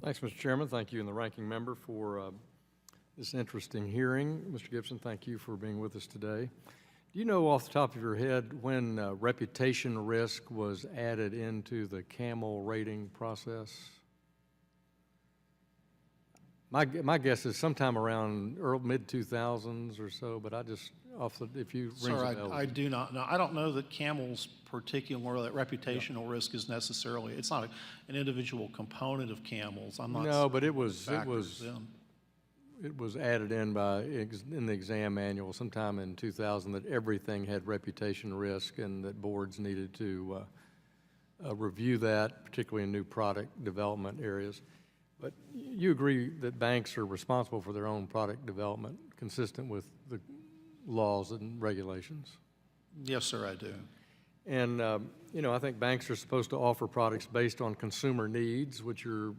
Thanks, Mr. Chairman. Thank you and the ranking member for this interesting hearing. Mr. Gibson, thank you for being with us today. Do you know off the top of your head when reputation risk was added into the CAMEL rating process? My guess is sometime around mid-2000s or so, but I just, if you ring Sir, I do not know. I don't know that CAMEL's particular, that reputational risk is necessarily, it's not an individual component of CAMEL's. I'm not. No, but it was added in in the exam manual sometime in 2000 that everything had reputation risk and that boards needed to review that, particularly in new product development areas. But you agree that banks are responsible for their own product development consistent with the laws and regulations? Yes, sir, I do. And, you know, I think banks are supposed to offer products based on consumer needs, which are,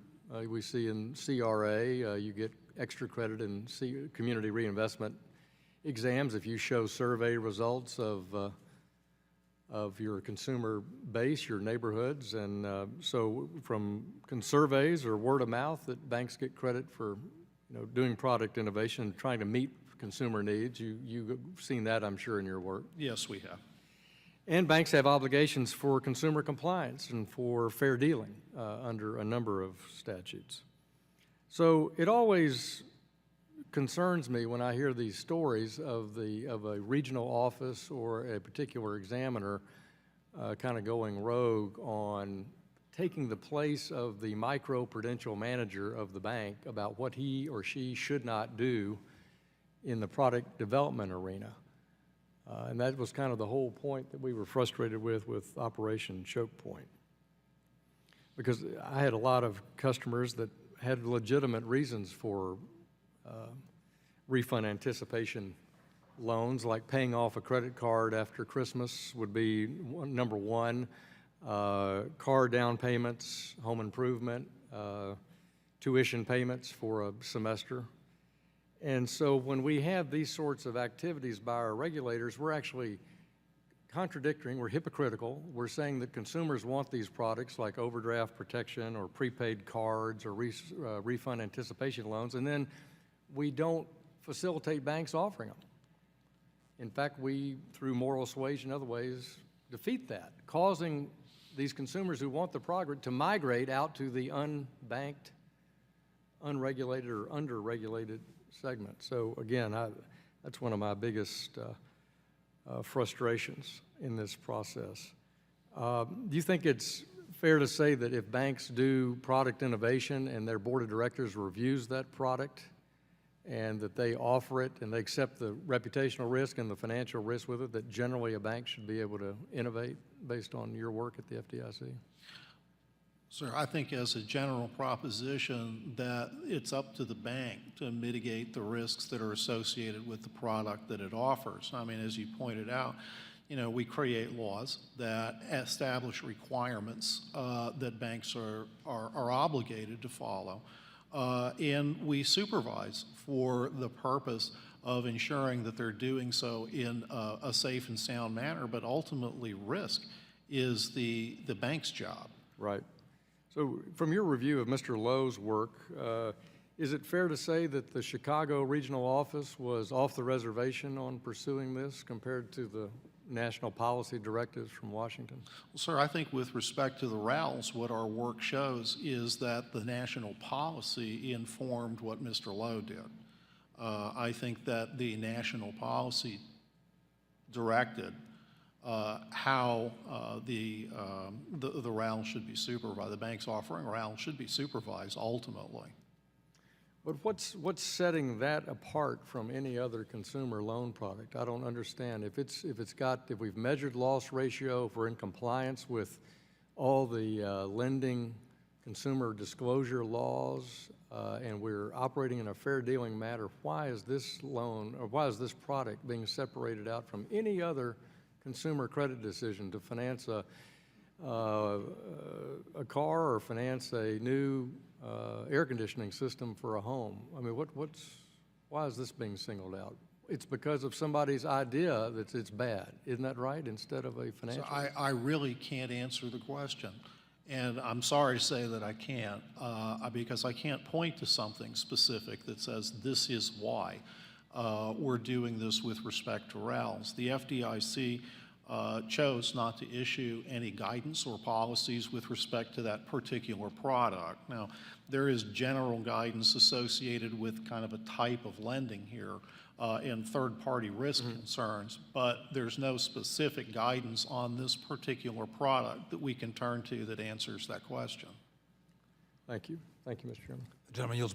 we see in CRA, you get extra credit in community reinvestment exams if you show survey results of your consumer base, your neighborhoods, and so from surveys or word of mouth that banks get credit for, you know, doing product innovation and trying to meet consumer needs. You've seen that, I'm sure, in your work. Yes, we have. And banks have obligations for consumer compliance and for fair dealing under a number of statutes. So it always concerns me when I hear these stories of a regional office or a particular examiner kind of going rogue on taking the place of the micro-prudential manager of the bank about what he or she should not do in the product development arena. And that was kind of the whole point that we were frustrated with Operation Choke Point. Because I had a lot of customers that had legitimate reasons for refund anticipation loans, like paying off a credit card after Christmas would be number one, car down payments, home improvement, tuition payments for a semester. And so when we have these sorts of activities by our regulators, we're actually contradicting, we're hypocritical. We're saying that consumers want these products like overdraft protection or prepaid cards or refund anticipation loans, and then we don't facilitate banks offering them. In fact, we, through moral suasion and other ways, defeat that, causing these consumers who want the product to migrate out to the unbanked, unregulated, or under-regulated segment. So again, that's one of my biggest frustrations in this process. Do you think it's fair to say that if banks do product innovation and their board of directors reviews that product and that they offer it and they accept the reputational risk and the financial risk with it, that generally a bank should be able to innovate based on your work at the FDIC? Sir, I think as a general proposition that it's up to the bank to mitigate the risks that are associated with the product that it offers. I mean, as you pointed out, you know, we create laws that establish requirements that banks are obligated to follow. And we supervise for the purpose of ensuring that they're doing so in a safe and sound manner, but ultimately risk is the bank's job. Right. So from your review of Mr. Lowe's work, is it fair to say that the Chicago regional office was off the reservation on pursuing this compared to the national policy directives from Washington? Well, sir, I think with respect to the RALs, what our work shows is that the national policy informed what Mr. Lowe did. I think that the national policy directed how the RAL should be supervised. The banks offering RAL should be supervised ultimately. But what's setting that apart from any other consumer loan product? I don't understand. If we've measured loss ratio, if we're in compliance with all the lending consumer disclosure laws, and we're operating in a fair dealing manner, why is this loan or why is this product being separated out from any other consumer credit decision to finance a car or finance a new air conditioning system for a home? I mean, why is this being singled out? It's because of somebody's idea that it's bad. Isn't that right? Instead of a financial. So I really can't answer the question. And I'm sorry to say that I can't, because I can't point to something specific that says this is why we're doing this with respect to RALs. The FDIC chose not to issue any guidance or policies with respect to that particular product. Now, there is general guidance associated with kind of a type of lending here in third-party risk concerns, but there's no specific guidance on this particular product that we can turn to that answers that question. Thank you. Thank you, Mr. Chairman. The gentleman yields back.